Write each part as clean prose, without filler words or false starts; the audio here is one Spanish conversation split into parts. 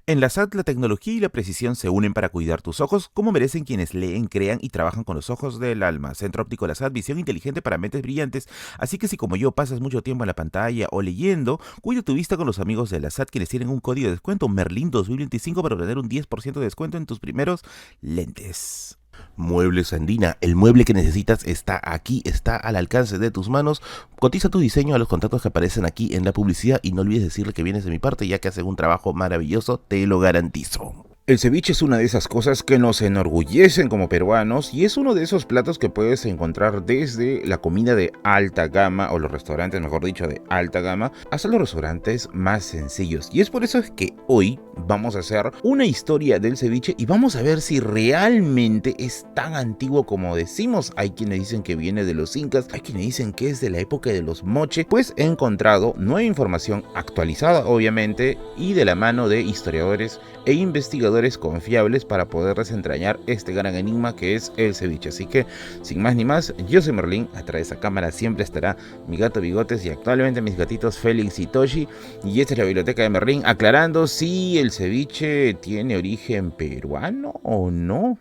En la SAT, la tecnología y la precisión se unen para cuidar tus ojos, como merecen quienes leen, crean y trabajan con los ojos del alma. Centro Óptico La SAT, visión inteligente para mentes brillantes. Así que si como yo pasas mucho tiempo en la pantalla o leyendo, cuida tu vista con los amigos de la SAT quienes tienen un código de descuento Merlin 2025 para obtener un 10% de descuento en tus primeros lentes. Muebles Andina, el mueble que necesitas está aquí, está al alcance de tus manos. Cotiza tu diseño a los contactos que aparecen aquí en la publicidad y no olvides decirle que vienes de mi parte, ya que hacen un trabajo maravilloso, te lo garantizo. El ceviche es una de esas cosas que nos enorgullecen como peruanos y es uno de esos platos que puedes encontrar desde la comida de alta gama o los restaurantes, mejor dicho, de alta gama, hasta los restaurantes más sencillos. Y es por eso que hoy vamos a hacer una historia del ceviche y vamos a ver si realmente es tan antiguo como decimos. Hay quienes dicen que viene de los incas, hay quienes dicen que es de la época de los moche. Pues he encontrado nueva información actualizada, obviamente, y de la mano de historiadores e investigadores confiables para poder desentrañar este gran enigma que es el ceviche. Así que, sin más ni más, yo soy Merlin. Atrás de esa cámara siempre estará mi gato Bigotes y actualmente mis gatitos Félix y Toshi. Y esta es la biblioteca de Merlin, aclarando si el ceviche tiene origen peruano o no.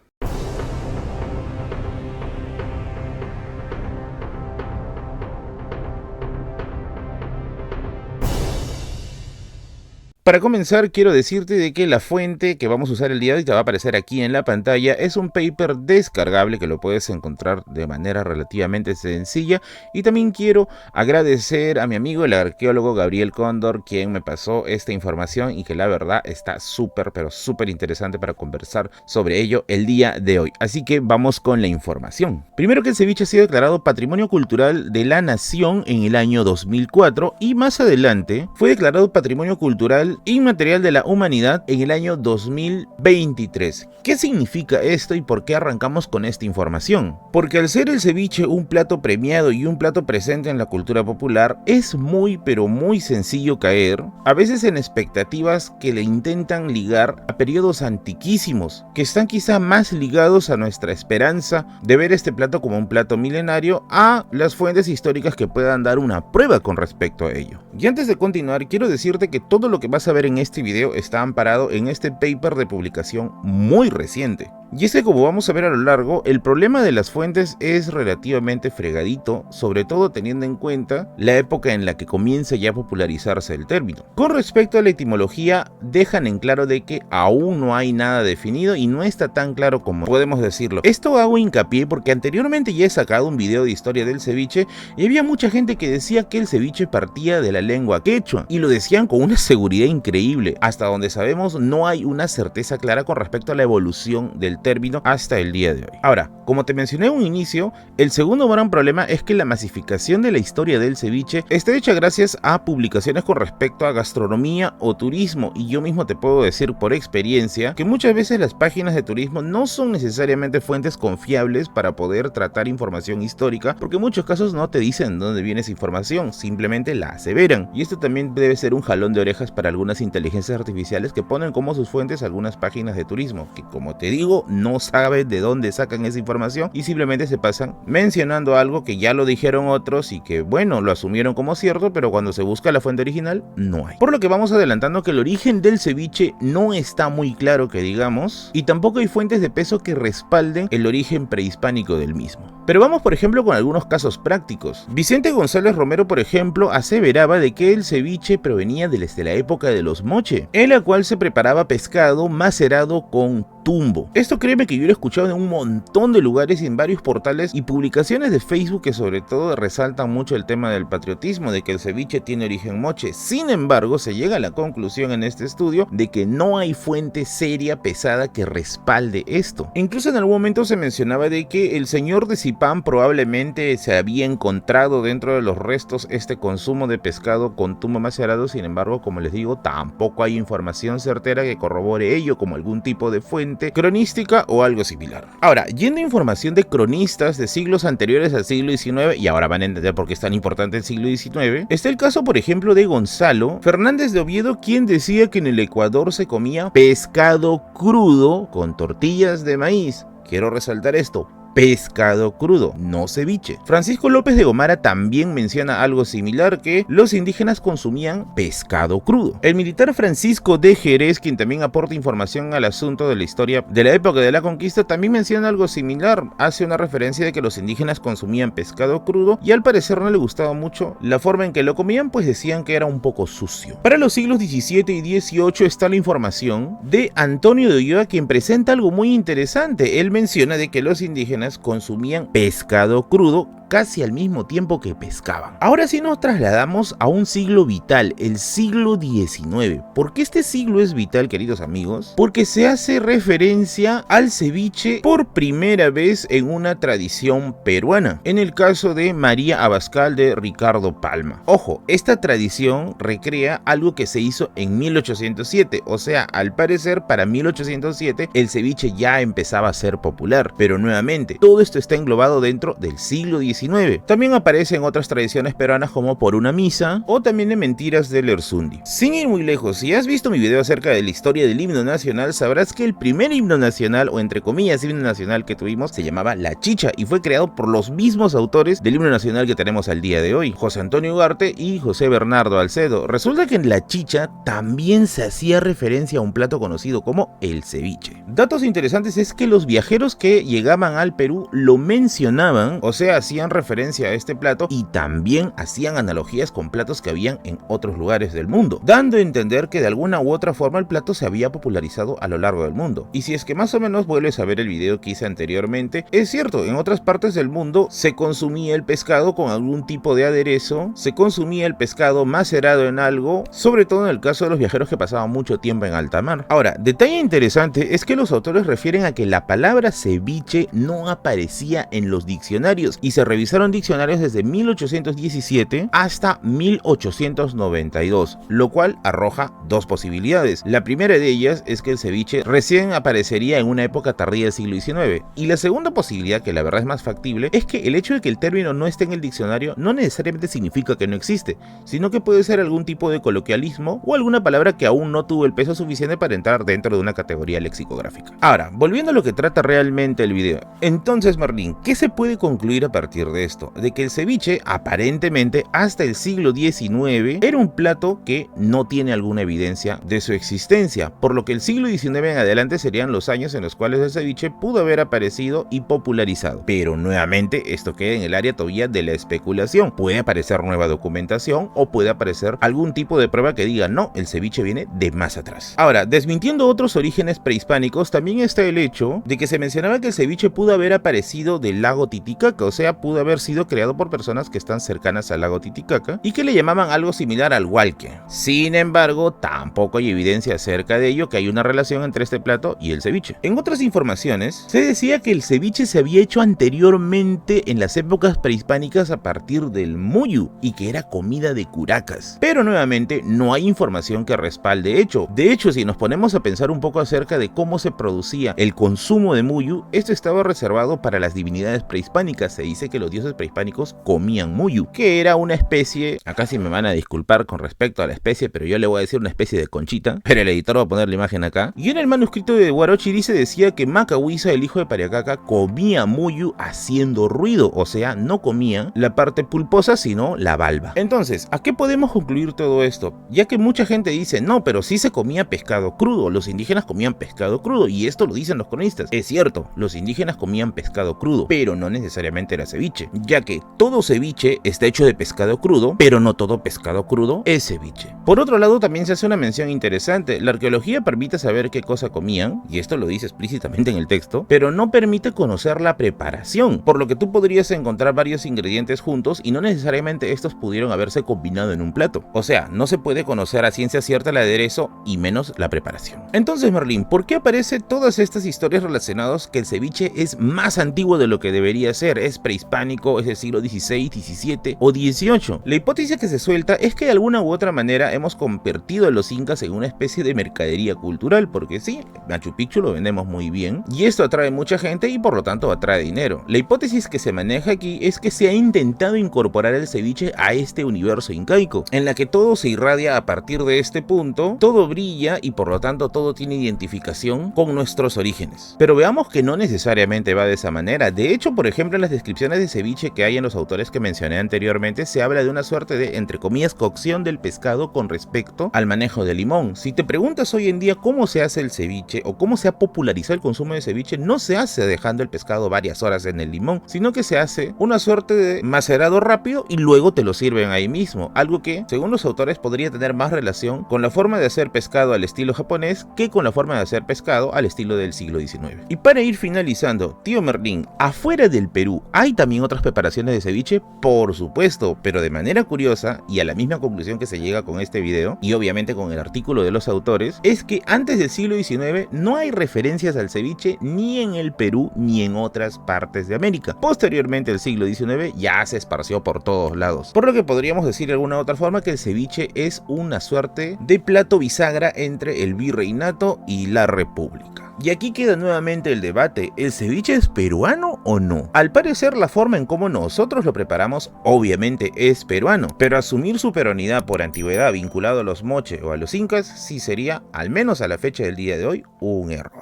Para comenzar, quiero decirte de que la fuente que vamos a usar el día de hoy te va a aparecer aquí en la pantalla. Es un paper descargable que lo puedes encontrar de manera relativamente sencilla. Y también quiero agradecer a mi amigo el arqueólogo Gabriel Cóndor, quien me pasó esta información y que la verdad está súper, pero súper interesante para conversar sobre ello el día de hoy. Así que vamos con la información. Primero, que el ceviche ha sido declarado Patrimonio Cultural de la Nación en el año 2004 y más adelante fue declarado Patrimonio Cultural Inmaterial de la Humanidad en el año 2023. ¿Qué significa esto y por qué arrancamos con esta información? Porque al ser el ceviche un plato premiado y un plato presente en la cultura popular, es muy pero muy sencillo caer, a veces en expectativas que le intentan ligar a periodos antiquísimos, que están quizá más ligados a nuestra esperanza de ver este plato como un plato milenario, a las fuentes históricas que puedan dar una prueba con respecto a ello. Y antes de continuar, quiero decirte que todo lo que vas a ver en este video está amparado en este paper de publicación muy reciente. Y es que, como vamos a ver a lo largo, el problema de las fuentes es relativamente fregadito, sobre todo teniendo en cuenta la época en la que comienza ya a popularizarse el término. Con respecto a la etimología, dejan en claro de que aún no hay nada definido y no está tan claro como podemos decirlo. Esto hago hincapié porque anteriormente ya he sacado un video de historia del ceviche y había mucha gente que decía que el ceviche partía de la lengua quechua y lo decían con una seguridad increíble. Hasta donde sabemos, no hay una certeza clara con respecto a la evolución del término hasta el día de hoy. Ahora, como te mencioné en un inicio, el segundo gran problema es que la masificación de la historia del ceviche está hecha gracias a publicaciones con respecto a gastronomía o turismo, y yo mismo te puedo decir por experiencia que muchas veces las páginas de turismo no son necesariamente fuentes confiables para poder tratar información histórica, porque en muchos casos no te dicen dónde viene esa información, simplemente la aseveran. Y esto también debe ser un jalón de orejas para algunas inteligencias artificiales que ponen como sus fuentes algunas páginas de turismo, que, como te digo, no saben de dónde sacan esa información y simplemente se pasan mencionando algo que ya lo dijeron otros y que, bueno, lo asumieron como cierto, pero cuando se busca la fuente original no hay. Por lo que vamos adelantando que el origen del ceviche no está muy claro que digamos, y tampoco hay fuentes de peso que respalden el origen prehispánico del mismo. Pero vamos, por ejemplo, con algunos casos prácticos. Vicente González Romero, por ejemplo, aseveraba de que el ceviche provenía desde la época de los moche, en la cual se preparaba pescado macerado con tumbo. Esto, créeme que yo lo he escuchado en un montón de lugares y en varios portales y publicaciones de Facebook que sobre todo resaltan mucho el tema del patriotismo, de que el ceviche tiene origen moche. Sin embargo, se llega a la conclusión en este estudio de que no hay fuente seria, pesada, que respalde esto. Incluso en algún momento se mencionaba de que el señor de Zipán probablemente se había encontrado dentro de los restos este consumo de pescado con tumbo macerado. Sin embargo, como les digo, tampoco hay información certera que corrobore ello como algún tipo de fuente cronística o algo similar. Ahora, yendo a información de cronistas de siglos anteriores al siglo XIX, y ahora van a entender por qué es tan importante el siglo XIX, está el caso, por ejemplo, de Gonzalo Fernández de Oviedo, quien decía que en el Ecuador se comía pescado crudo con tortillas de maíz. Quiero resaltar esto: pescado crudo, no ceviche. Francisco López de Gomara también menciona algo similar, que los indígenas consumían pescado crudo. El militar Francisco de Jerez, quien también aporta información al asunto de la historia de la época de la conquista, también menciona algo similar. Hace una referencia de que los indígenas consumían pescado crudo y al parecer no le gustaba mucho la forma en que lo comían, pues decían que era un poco sucio. Para los siglos XVII y XVIII está la información de Antonio de Ulloa, quien presenta algo muy interesante. Él menciona de que los indígenas consumían pescado crudo casi al mismo tiempo que pescaban. Ahora sí nos trasladamos a un siglo vital, el siglo XIX. ¿Por qué este siglo es vital, queridos amigos? Porque se hace referencia al ceviche por primera vez en una tradición peruana, en el caso de María Abascal de Ricardo Palma. Ojo, esta tradición recrea algo que se hizo en 1807, o sea, al parecer para 1807 el ceviche ya empezaba a ser popular, pero nuevamente, todo esto está englobado dentro del siglo XIX. También aparece en otras tradiciones peruanas como Por una misa o también en Mentiras del Erzundi. Sin ir muy lejos, si has visto mi video acerca de la historia del himno nacional, sabrás que el primer himno nacional, o entre comillas himno nacional que tuvimos, se llamaba La Chicha y fue creado por los mismos autores del himno nacional que tenemos al día de hoy, José Antonio Ugarte y José Bernardo Alcedo. Resulta que en La Chicha también se hacía referencia a un plato conocido como el ceviche. Datos interesantes es que los viajeros que llegaban al Perú lo mencionaban, o sea, hacían referencia a este plato y también hacían analogías con platos que habían en otros lugares del mundo, dando a entender que de alguna u otra forma el plato se había popularizado a lo largo del mundo. Y si es que más o menos vuelves a ver el video que hice anteriormente, es cierto, en otras partes del mundo se consumía el pescado con algún tipo de aderezo, se consumía el pescado macerado en algo, sobre todo en el caso de los viajeros que pasaban mucho tiempo en alta mar. Ahora, detalle interesante es que los autores refieren a que la palabra ceviche no aparecía en los diccionarios y se revisaron diccionarios desde 1817 hasta 1892, lo cual arroja dos posibilidades. La primera de ellas es que el ceviche recién aparecería en una época tardía del siglo XIX, y la segunda posibilidad, que la verdad es más factible, es que el hecho de que el término no esté en el diccionario no necesariamente significa que no existe, sino que puede ser algún tipo de coloquialismo o alguna palabra que aún no tuvo el peso suficiente para entrar dentro de una categoría lexicográfica. Ahora, volviendo a lo que trata realmente el video, entonces Merlín, ¿qué se puede concluir a partir de esto? De que el ceviche, aparentemente, hasta el siglo XIX, era un plato que no tiene alguna evidencia de su existencia, por lo que el siglo XIX en adelante serían los años en los cuales el ceviche pudo haber aparecido y popularizado. Pero nuevamente, esto queda en el área todavía de la especulación. Puede aparecer nueva documentación o puede aparecer algún tipo de prueba que diga, no, el ceviche viene de más atrás. Ahora, desmintiendo otros orígenes prehispánicos, también está el hecho de que se mencionaba que el ceviche pudo haber aparecido del lago Titicaca, o sea, pudo haber sido creado por personas que están cercanas al lago Titicaca y que le llamaban algo similar al hualque. Sin embargo, tampoco hay evidencia acerca de ello, que hay una relación entre este plato y el ceviche. En otras informaciones, se decía que el ceviche se había hecho anteriormente en las épocas prehispánicas a partir del muyu y que era comida de curacas. Pero nuevamente, no hay información que respalde hecho. De hecho, si nos ponemos a pensar un poco acerca de cómo se producía el consumo de muyu, esto estaba reservado para las divinidades prehispánicas. Se dice que los dioses prehispánicos comían muyu, que era una especie, acá sí me van a disculpar con respecto a la especie, pero yo le voy a decir una especie de conchita, pero el editor va a poner la imagen acá. Y en el manuscrito de Huarochi decía que Macahuiza, el hijo de Pariacaca, comía muyu haciendo ruido, o sea, no comía la parte pulposa, sino la valva. Entonces, ¿a qué podemos concluir todo esto? Ya que mucha gente dice, no, pero sí se comía pescado crudo, los indígenas comían pescado crudo, y esto lo dicen los cronistas. Es cierto, los indígenas comían pescado crudo, pero no necesariamente era ceviche, ya que todo ceviche está hecho de pescado crudo, pero no todo pescado crudo es ceviche. Por otro lado, también se hace una mención interesante. La arqueología permite saber qué cosa comían, y esto lo dice explícitamente en el texto, pero no permite conocer la preparación, por lo que tú podrías encontrar varios ingredientes juntos y no necesariamente estos pudieron haberse combinado en un plato. O sea, no se puede conocer a ciencia cierta el aderezo y menos la preparación. Entonces, Merlín, ¿por qué aparecen todas estas historias relacionadas que el ceviche es más antiguo de lo que debería ser? Es prehispánico, prehispánico es del siglo XVI, XVII o XVIII. La hipótesis que se suelta es que de alguna u otra manera hemos convertido a los incas en una especie de mercadería cultural, porque sí, Machu Picchu lo vendemos muy bien y esto atrae mucha gente y por lo tanto atrae dinero. La hipótesis que se maneja aquí es que se ha intentado incorporar el ceviche a este universo incaico, en la que todo se irradia a partir de este punto, todo brilla y por lo tanto todo tiene identificación con nuestros orígenes. Pero veamos que no necesariamente va de esa manera. De hecho, por ejemplo, en las descripciones de ceviche que hay en los autores que mencioné anteriormente, se habla de una suerte de, entre comillas, cocción del pescado con respecto al manejo de limón. Si te preguntas hoy en día cómo se hace el ceviche o cómo se ha popularizado el consumo de ceviche, no se hace dejando el pescado varias horas en el limón, sino que se hace una suerte de macerado rápido y luego te lo sirven ahí mismo, algo que, según los autores, podría tener más relación con la forma de hacer pescado al estilo japonés que con la forma de hacer pescado al estilo del siglo XIX. Y para ir finalizando, tío Merlín, afuera del Perú, ¿hay también otras preparaciones de ceviche? Por supuesto, pero de manera curiosa, y a la misma conclusión que se llega con este video, y obviamente con el artículo de los autores, es que antes del siglo XIX no hay referencias al ceviche ni en el Perú ni en otras partes de América. Posteriormente, el siglo XIX ya se esparció por todos lados, por lo que podríamos decir de alguna u otra forma que el ceviche es una suerte de plato bisagra entre el virreinato y la república. Y aquí queda nuevamente el debate, ¿el ceviche es peruano o no? Al parecer la forma en cómo nosotros lo preparamos obviamente es peruano, pero asumir su peruanidad por antigüedad vinculado a los moche o a los incas sí sería, al menos a la fecha del día de hoy, un error.